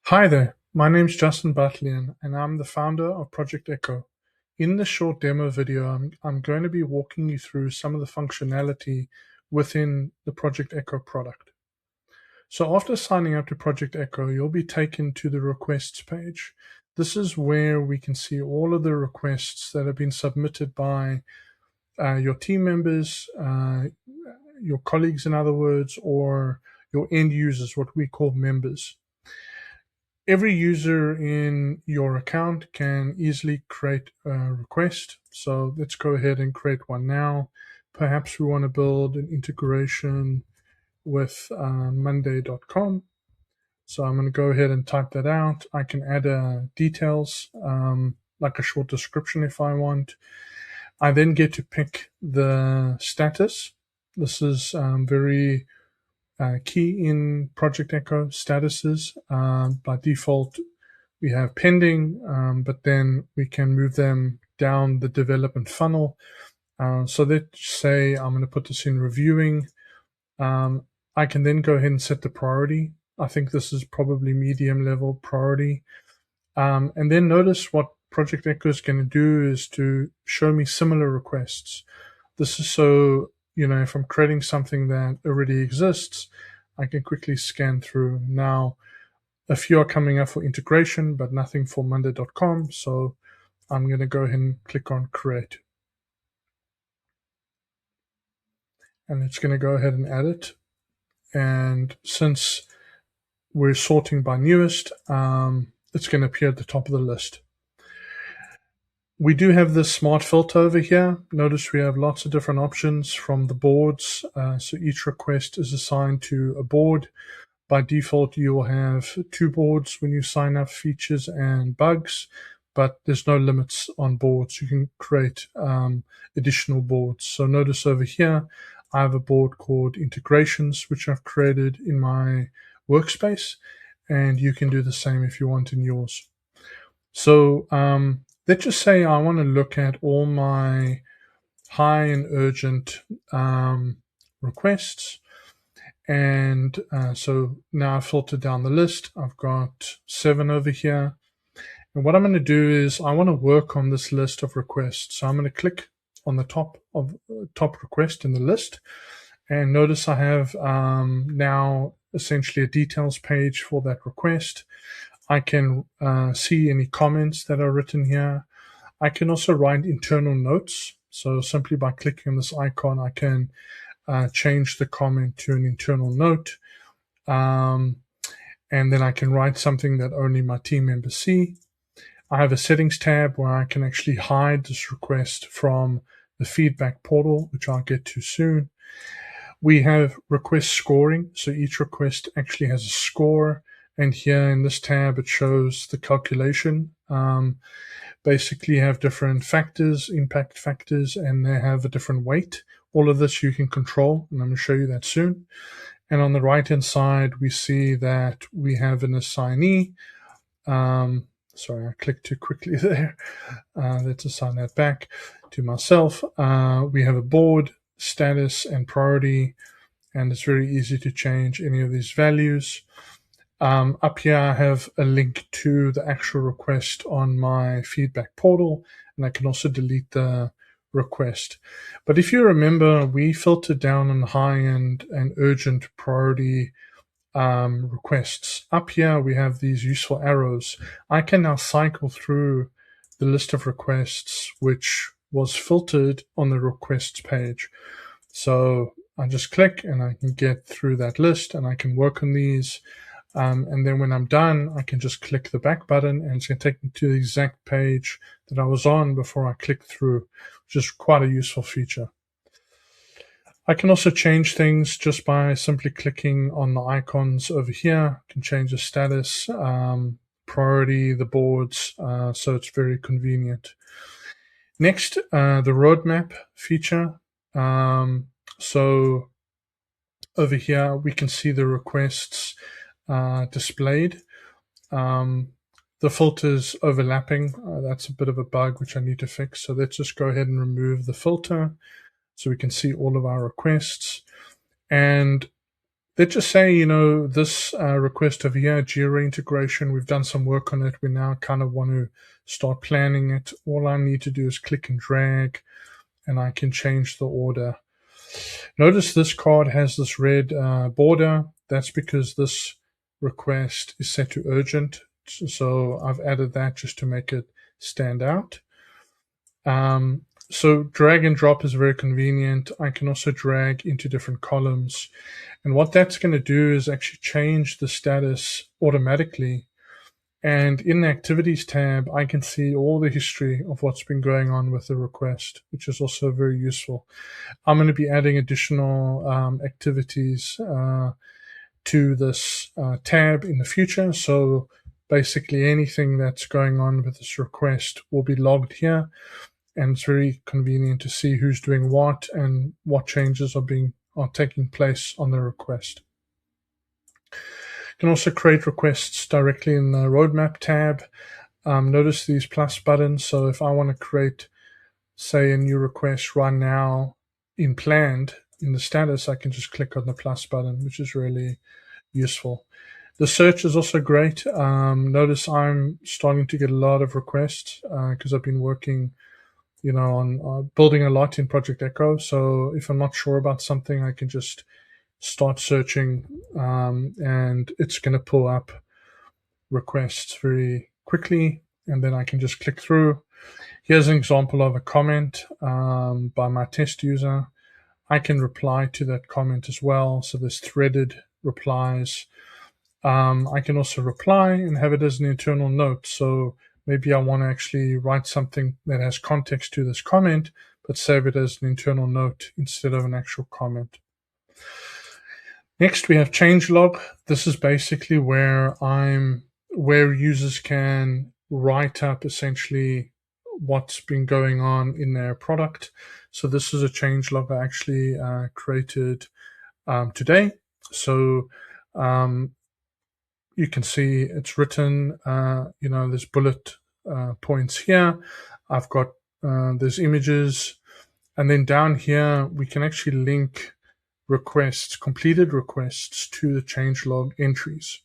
Hi there, my name's Justin Butlian and I'm the founder of Project Echo. In this short demo video, I'm going to be walking you through some of the functionality within the Project Echo product. So after signing up to Project Echo, you'll be taken to the requests page. This is where we can see all of the requests that have been submitted by your team members, your colleagues in other words, or your end users, what we call members. Every user in your account can easily create a request. So let's go ahead and create one now. Perhaps we want to build an integration with monday.com. So I'm going to go ahead and type that out. I can add details, like a short description if I want. I then get to pick the status. This is very key in Project Echo statuses. By default, we have pending, but then we can move them down the development funnel. So let's say I'm going to put this in reviewing. I can then go ahead and set the priority. I think this is probably medium level priority. And then notice what Project Echo is going to do is to show me similar requests. This is so, if I'm creating something that already exists, I can quickly scan through. Now, a few are coming up for integration, but nothing for monday.com. So I'm going to go ahead and click on create. And it's going to go ahead and add it. And since we're sorting by newest, it's going to appear at the top of the list. We do have this smart filter over here. Notice we have lots of different options from the boards. So each request is assigned to a board. By default, you will have 2 boards when you sign up, features and bugs, but there's no limits on boards. You can create additional boards. So notice over here, I have a board called integrations, which I've created in my workspace, and you can do the same if you want in yours. So let's just say I want to look at all my high and urgent requests. And so now I've filtered down the list. I've got 7 over here. And what I'm going to do is I want to work on this list of requests. So I'm going to click on the top request in the list. And notice I have now essentially a details page for that request. I can see any comments that are written here. I can also write internal notes. So simply by clicking on this icon, I can change the comment to an internal note. And then I can write something that only my team members see. I have a settings tab where I can actually hide this request from the feedback portal, which I'll get to soon. We have request scoring. So each request actually has a score. And here in this tab, it shows the calculation. Basically have different factors, impact factors, and they have a different weight. All of this you can control, and I'm going to show you that soon. And on the right-hand side, we see that we have an assignee. Sorry, I clicked too quickly there. Let's assign that back to myself. We have a board, status, and priority, and it's very easy to change any of these values. Up here, I have a link to the actual request on my feedback portal, and I can also delete the request. But if you remember, we filtered down on high and urgent priority requests. Up here, we have these useful arrows. I can now cycle through the list of requests, which was filtered on the requests page. So I just click and I can get through that list and I can work on these. And then when I'm done, I can just click the back button and it's going to take me to the exact page that I was on before I clicked through, which is quite a useful feature. I can also change things just by simply clicking on the icons over here. I can change the status, priority, the boards, so it's very convenient. Next, the roadmap feature. So over here, we can see the requests displayed. The filter's overlapping. That's a bit of a bug which I need to fix. So let's just go ahead and remove the filter so we can see all of our requests. And let's just say, this request over here, Jira integration, we've done some work on it. We now kind of want to start planning it. All I need to do is click and drag, and I can change the order. Notice this card has this red border. That's because this request is set to urgent. So I've added that just to make it stand out. So drag and drop is very convenient. I can also drag into different columns. And what that's going to do is actually change the status automatically. And in the Activities tab, I can see all the history of what's been going on with the request, which is also very useful. I'm going to be adding additional activities to this tab in the future. So basically anything that's going on with this request will be logged here. And it's very convenient to see who's doing what and what changes are taking place on the request. You can also create requests directly in the roadmap tab. Notice these plus buttons. So if I want to create, say, a new request right now in planned in the status, I can just click on the plus button, which is really useful. The search is also great. Notice I'm starting to get a lot of requests because I've been working on building a lot in Project Echo. So if I'm not sure about something, I can just start searching and it's going to pull up requests very quickly. And then I can just click through. Here's an example of a comment by my test user. I can reply to that comment as well. So there's threaded replies. I can also reply and have it as an internal note. So maybe I want to actually write something that has context to this comment, but save it as an internal note instead of an actual comment. Next, we have changelog. This is basically where users can write up essentially what's been going on in their product. So this is a changelog I actually created today. So you can see it's written, there's bullet points here. I've got, there's images. And then down here, we can actually link requests, completed requests to the changelog entries.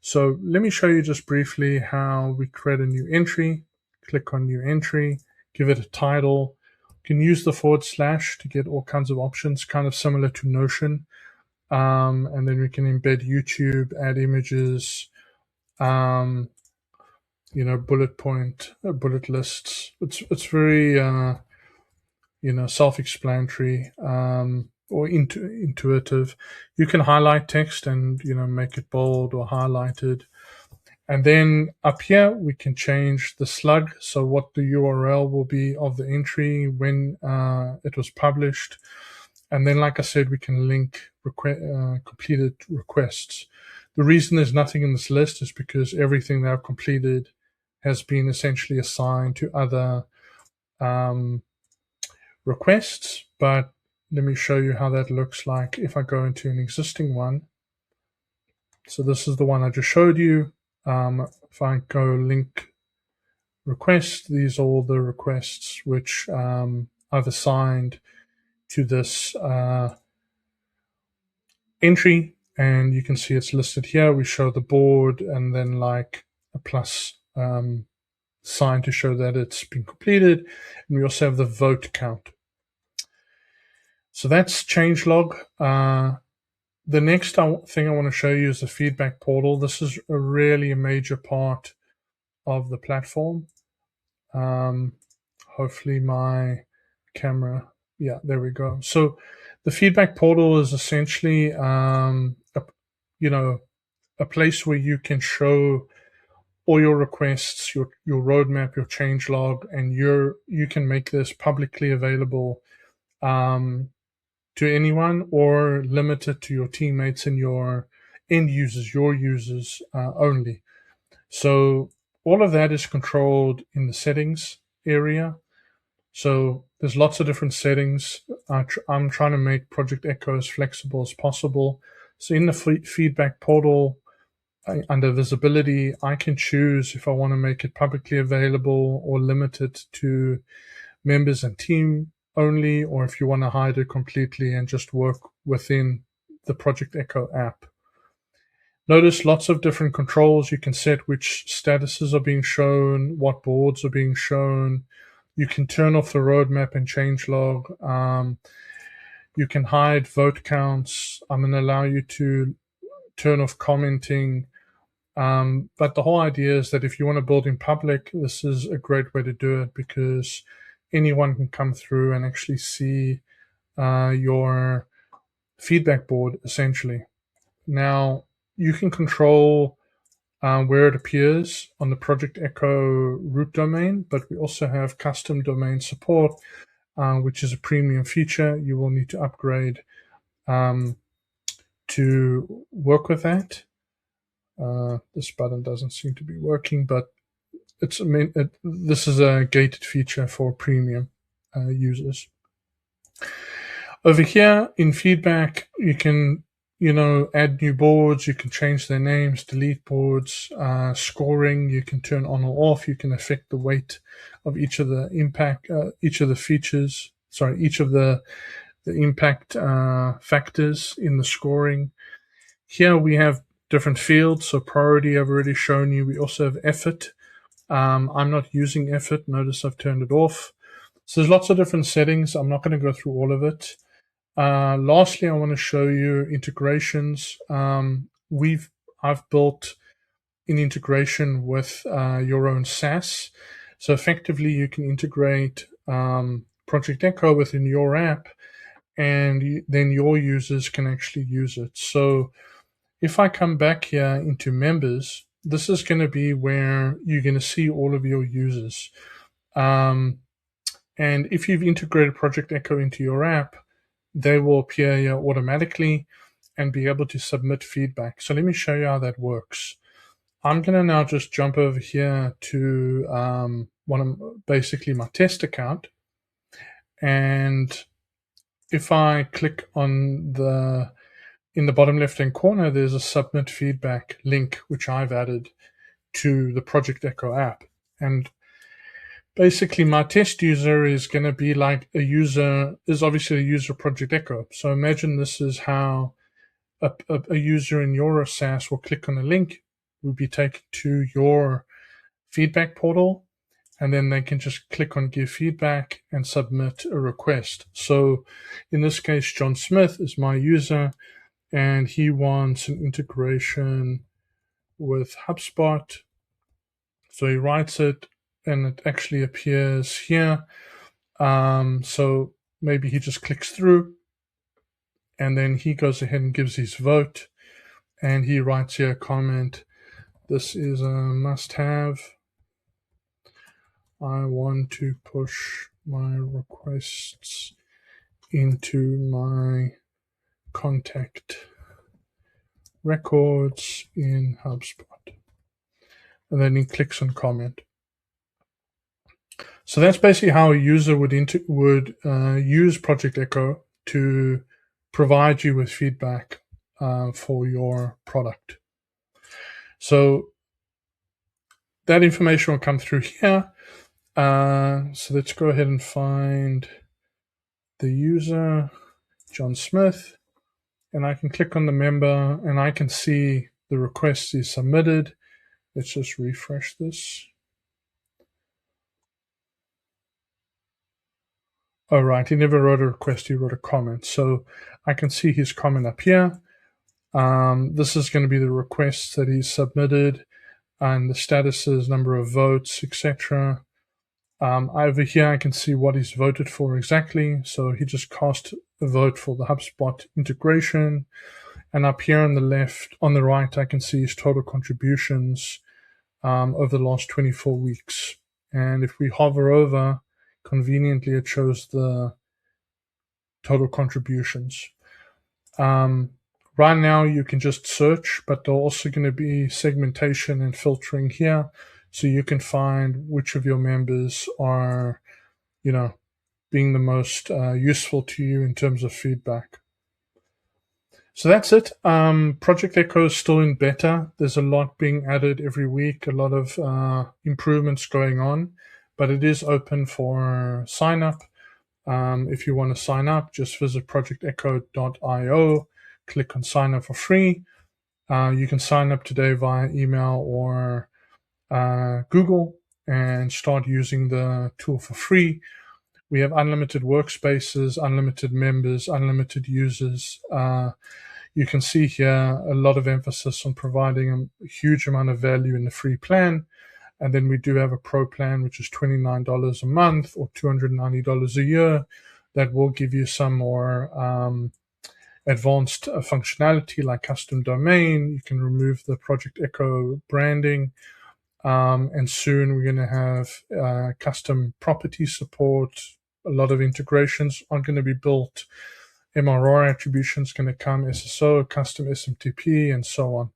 So let me show you just briefly how we create a new entry. Click on new entry, give it a title. You can use the / to get all kinds of options, kind of similar to Notion. And then we can embed YouTube, add images, bullet lists. It's very, self-explanatory or intuitive. You can highlight text and, make it bold or highlighted. And then up here, we can change the slug. So what the URL will be of the entry when it was published. And then, like I said, we can link completed requests. The reason there's nothing in this list is because everything that I've completed has been essentially assigned to other requests. But let me show you how that looks like if I go into an existing one. So this is the one I just showed you. If I go link request, these are all the requests which I've assigned to this entry, and you can see it's listed here. We show the board and then like a plus sign to show that it's been completed, and we also have the vote count. So that's changelog. The next thing I want to show you is the feedback portal. This is a really major part of the platform. Hopefully my camera, yeah, there we go. So the feedback portal is essentially, a place where you can show all your requests, your roadmap, your changelog, and you can make this publicly available to anyone or limit it to your teammates and your end users, your users only. So all of that is controlled in the settings area. So there's lots of different settings. I'm trying to make Project Echo as flexible as possible. So in the feedback portal, under visibility, I can choose if I want to make it publicly available or limit it to members and team only, or if you want to hide it completely and just work within the Project Echo app. Notice lots of different controls. You can set which statuses are being shown, what boards are being shown. You can turn off the roadmap and changelog. You can hide vote counts. I'm going to allow you to turn off commenting. But the whole idea is that if you want to build in public, this is a great way to do it, because anyone can come through and actually see your feedback board, essentially. Now, you can control where it appears on the Project Echo root domain, but we also have custom domain support, which is a premium feature. You will need to upgrade to work with that. This button doesn't seem to be working, but this is a gated feature for premium users. Over here in feedback, you can add new boards, you can change their names, delete boards, scoring, you can turn on or off, you can affect the weight of each of the impact, each of the impact factors in the scoring. Here we have different fields. So priority, I've already shown you. We also have effort. I'm not using effort. Notice I've turned it off. So there's lots of different settings. I'm not going to go through all of it. Lastly, I want to show you integrations. I've built an integration with your own SaaS. So effectively, you can integrate Project Echo within your app, and then your users can actually use it. So if I come back here into members, this is going to be where you're going to see all of your users. And if you've integrated Project Echo into your app, they will appear here automatically and be able to submit feedback. So let me show you how that works. I'm going to now just jump over here to basically my test account. And if I click on in the bottom left-hand corner, there's a submit feedback link, which I've added to the Project Echo app. And basically, my test user is going to be like obviously a user of Project Echo. So imagine this is how a user in your SaaS will click on a link, will be taken to your feedback portal, and then they can just click on give feedback and submit a request. So in this case, John Smith is my user, and he wants an integration with HubSpot. So he writes it, and it actually appears here. So maybe he just clicks through, and then he goes ahead and gives his vote, and he writes here a comment. This is a must-have. I want to push my requests into my contact records in HubSpot. And then he clicks on comment. So that's basically how a user would use Project Echo to provide you with feedback for your product. So that information will come through here. So let's go ahead and find the user, John Smith, and I can click on the member and I can see the request is submitted. Let's just refresh this. Oh, right, he never wrote a request, he wrote a comment. So I can see his comment up here. This is going to be the requests that he's submitted and the statuses, number of votes, etc. Over here, I can see what he's voted for exactly. So he just cast a vote for the HubSpot integration. And up here on the right, I can see his total contributions over the last 24 weeks. And if we hover over, conveniently, it shows the total contributions. Right now, you can just search, but there's also going to be segmentation and filtering here. So you can find which of your members are, being the most useful to you in terms of feedback. So that's it. Project Echo is still in beta. There's a lot being added every week, a lot of improvements going on, but it is open for sign up. If you want to sign up, just visit projectecho.io, click on sign up for free. You can sign up today via email or Google and start using the tool for free. We have unlimited workspaces, unlimited members, unlimited users. You can see here a lot of emphasis on providing a huge amount of value in the free plan. And then we do have a pro plan, which is $29 a month or $290 a year. That will give you some more advanced functionality like custom domain. You can remove the Project Echo branding. And soon we're going to have custom property support. A lot of integrations are going to be built. MRR attribution is going to come, SSO, custom SMTP, and so on.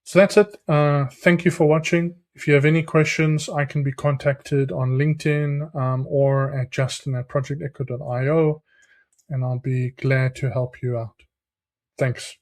So that's it. Thank you for watching. If you have any questions, I can be contacted on LinkedIn or at justin@projectecho.io, and I'll be glad to help you out. Thanks.